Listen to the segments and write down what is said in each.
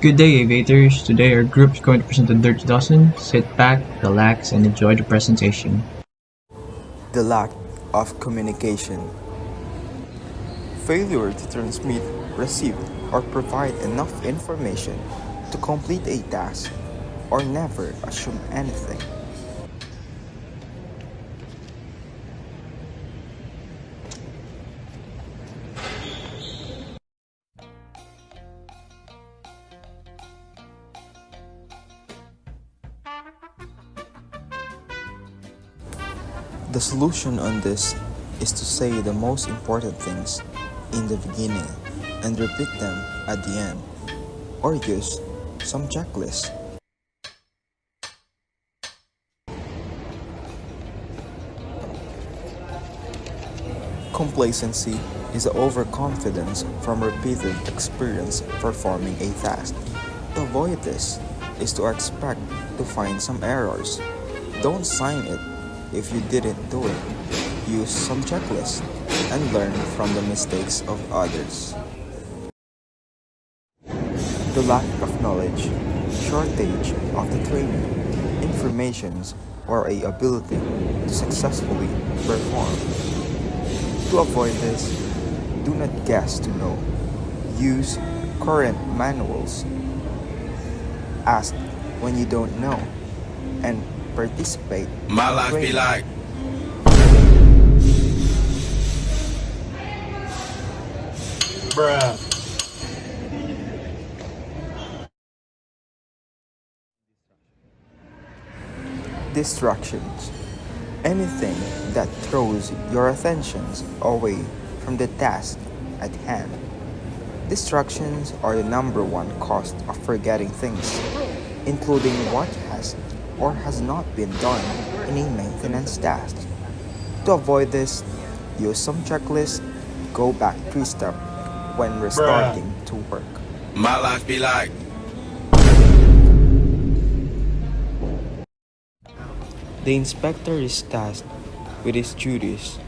Good day, aviators. Today our group is going to present the Dirty Dozen. Sit back, relax, and enjoy the presentation. The lack of communication. Failure to transmit, receive, or provide enough information to complete a task, or never assume anything. The solution on this is to say the most important things in the beginning and repeat them at the end, or use some checklist. Complacency is the overconfidence from repeated experience performing a task. To avoid this is to expect to find some errors. Don't sign it if you didn't do it. Use some checklist and learn from the mistakes of others. The lack of knowledge, shortage of the training, informations, or a ability to successfully perform. To avoid this, do not guess to know. Use current manuals. Ask when you don't know and participate My in life be training. like, bruh. Distractions. Anything that throws your attentions away from the task at hand. Distractions are the number one cause of forgetting things, including what has or has not been done in a maintenance task. To avoid this, use some checklist, go back 3 steps when restarting to work. My life be like, The inspector is tasked with his duties.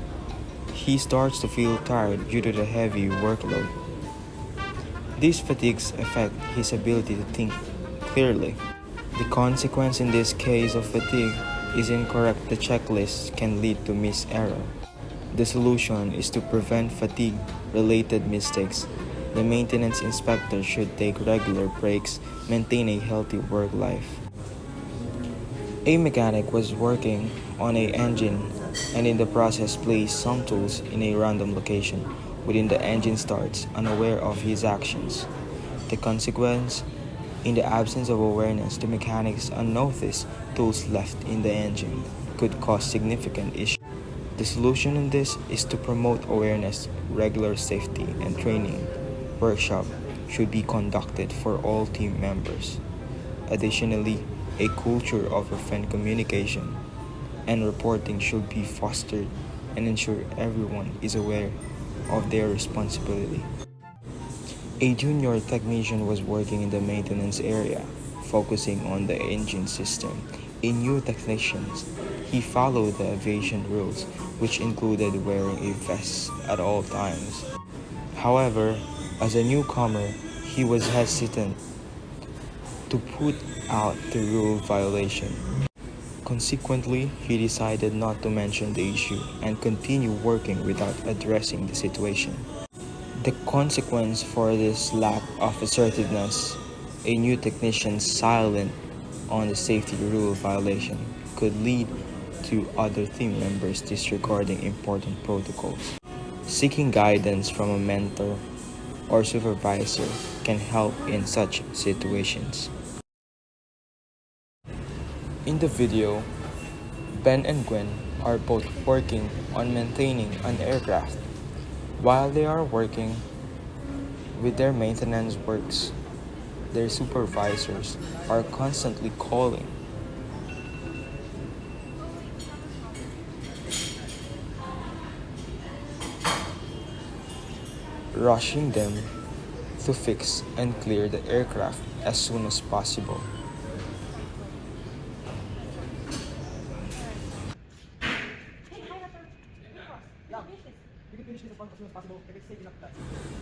He starts to feel tired due to the heavy workload. These fatigues affect his ability to think clearly. The consequence in this case of fatigue is incorrect. The checklist can lead to missed error. The solution is to prevent fatigue-related mistakes. The maintenance inspector should take regular breaks, maintain a healthy work life. A mechanic was working on an engine and in the process placed some tools in a random location within the engine starts unaware of his actions. The consequence, in the absence of awareness, the mechanic's unnoticed tools left in the engine could cause significant issues. The solution in this is to promote awareness, regular safety and training. Workshop should be conducted for all team members. Additionally, a culture of open communication and reporting should be fostered and ensure everyone is aware of their responsibility. A junior technician was working in the maintenance area, focusing on the engine system. A new technician, he followed the aviation rules, which included wearing a vest at all times. However, as a newcomer, he was hesitant to put out the rule violation. Consequently, he decided not to mention the issue and continue working without addressing the situation. The consequence for this lack of assertiveness, a new technician silent on the safety rule violation, could lead to other team members disregarding important protocols. Seeking guidance from a mentor or supervisor can help in such situations. In the video, Ben and Gwen are both working on maintaining an aircraft. While they are working with their maintenance works, their supervisors are constantly calling, rushing them to fix and clear the aircraft as soon as possible.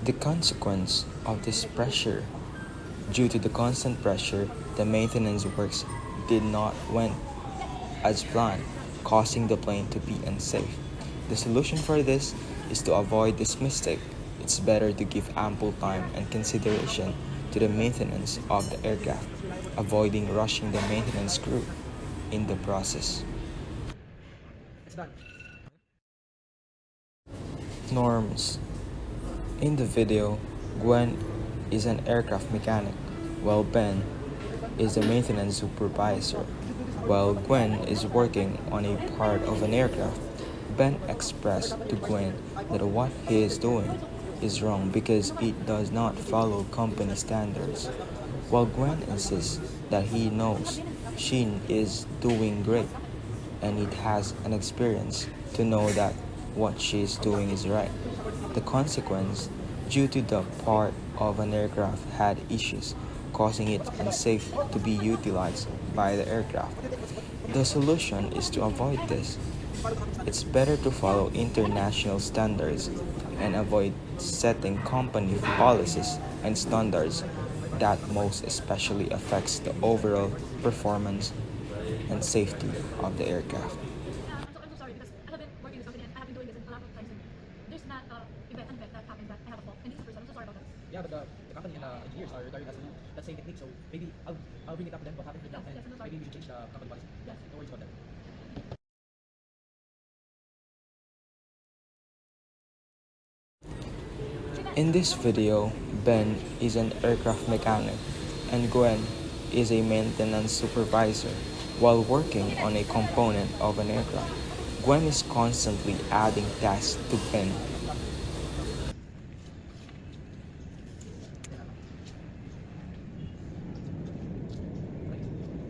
The consequence of this pressure Due to the constant pressure, the maintenance works did not went as planned, causing the plane to be unsafe. The solution for this is to avoid this mistake. It's better to give ample time and consideration to the maintenance of the aircraft, avoiding rushing the maintenance crew in the process. Norms. In the video, Gwen is an aircraft mechanic, while Ben is a maintenance supervisor. While Gwen is working on a part of an aircraft, Ben expressed to Gwen that what he is doing is wrong because it does not follow company standards. While Gwen insists that he knows she is doing great and it has an experience to know that what she is doing is right. The consequence, due to the part of an aircraft had issues, causing it unsafe to be utilized by the aircraft. The solution is to avoid this. It's better to follow international standards and avoid setting company policies and standards that most especially affects the overall performance and safety of the aircraft. I'm so sorry because I have been working in this company and I have been doing this a lot of times and there's not event that happened that I have a fault. And this is the first time. I'm so sorry about that. Yeah, but the company and engineers are regarding us to do that same technique. So maybe I'll bring it up to them what happened with them, Yes, and I'm sorry. maybe we should change the company policy. Yes. No worries about that. In this video, Ben is an aircraft mechanic and Gwen is a maintenance supervisor. While working on a component of an aircraft, Gwen is constantly adding tasks to Ben.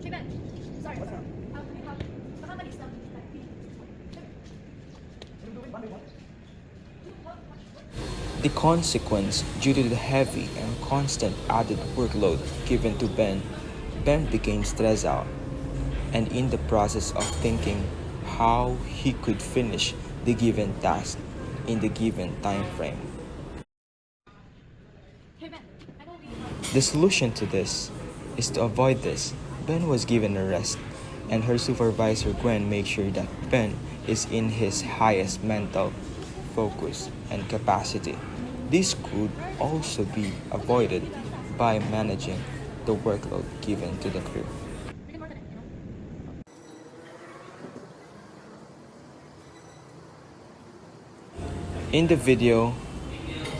Hey Ben, sorry. We have the company is not like The consequence, due to the heavy and constant added workload given to Ben, Ben became stressed out and in the process of thinking how he could finish the given task in the given time frame. Hey Ben, I know we have The solution to this is to avoid this. Ben was given a rest, and her supervisor Gwen made sure that Ben is in his highest mental focus and capacity. This could also be avoided by managing the workload given to the crew. we can work on it, you know? In the video,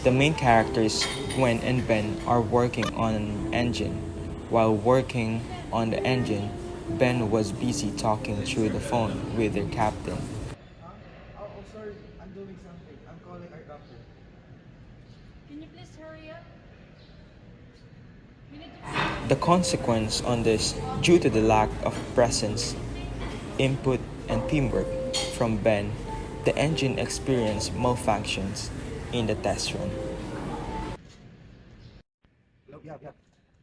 the main characters Gwen and Ben are working on an engine. While working on the engine, Ben was busy talking through the phone with their captain. Oh, sorry, I'm doing something. I'm calling our doctor. Can you please hurry up? We need to The consequence on this, due to the lack of presence, input, and teamwork from Ben, the engine experienced malfunctions in the test run. Hello? Yeah,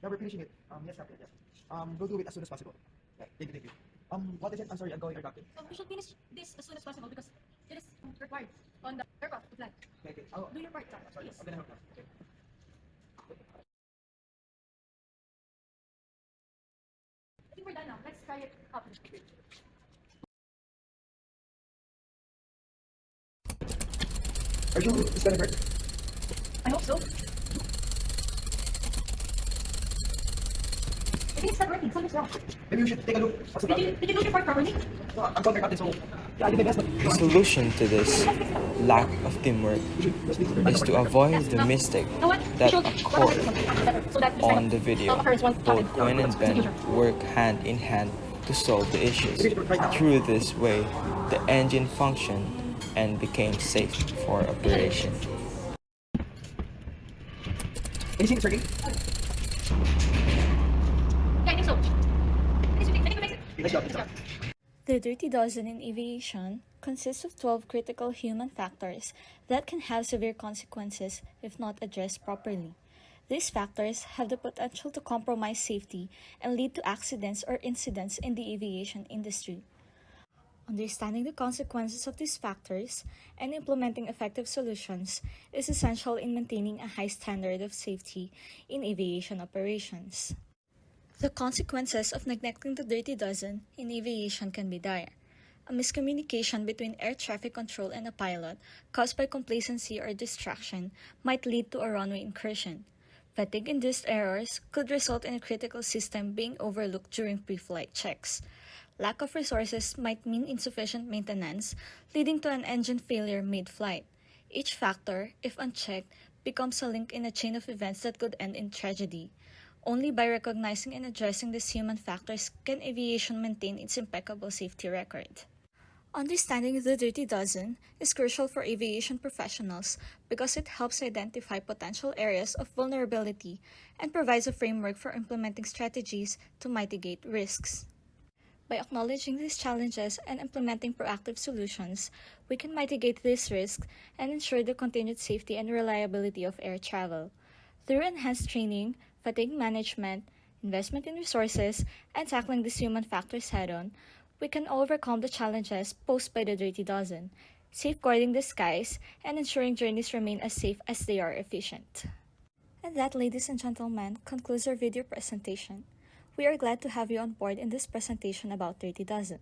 we're finishing it. Yes, doctor. Yes. We'll do it as soon as possible. Yeah, thank you. What is it? I'm sorry, I'm calling our doctor. we should finish this as soon as possible because it is required on the aircraft to fly. Okay. Oh, Do your part, sir, sorry. please. I'm gonna help now. Okay. I think we're done now. Let's try it out. Are you sure it's gonna work? I hope so. I think it's not working. Something's wrong. Maybe we should take a look. What's the Did you do your part properly? No, I'm calling our doctor, so yeah, I did my best, but The solution to this lack of teamwork is to avoid the mistake You know what? that We should occurred so that this kind on of the video. occurs once Both happens. Gwen and Ben work hand in hand to solve the issues. Through this way, the engine functioned and became safe for operation. anything is working. Yeah, I think so. I think we fix it. Nice job. Nice job. The Dirty Dozen in aviation consists of 12 critical human factors that can have severe consequences if not addressed properly. These factors have the potential to compromise safety and lead to accidents or incidents in the aviation industry. Understanding the consequences of these factors and implementing effective solutions is essential in maintaining a high standard of safety in aviation operations. The consequences of neglecting the dirty dozen in aviation can be dire. A miscommunication between air traffic control and a pilot, caused by complacency or distraction, might lead to a runway incursion. Fatigue-induced errors could result in a critical system being overlooked during pre-flight checks. Lack of resources might mean insufficient maintenance, leading to an engine failure mid-flight. Each factor, if unchecked, becomes a link in a chain of events that could end in tragedy. Only by recognizing and addressing these human factors can aviation maintain its impeccable safety record. Understanding the dirty dozen is crucial for aviation professionals because it helps identify potential areas of vulnerability and provides a framework for implementing strategies to mitigate risks. By acknowledging these challenges and implementing proactive solutions, we can mitigate these risks and ensure the continued safety and reliability of air travel. Through enhanced training, fatigue management, investment in resources, and tackling these human factors head-on, we can overcome the challenges posed by the dirty dozen, safeguarding the skies and ensuring journeys remain as safe as they are efficient. And that, ladies and gentlemen, concludes our video presentation. We are glad to have you on board in this presentation about dirty dozen.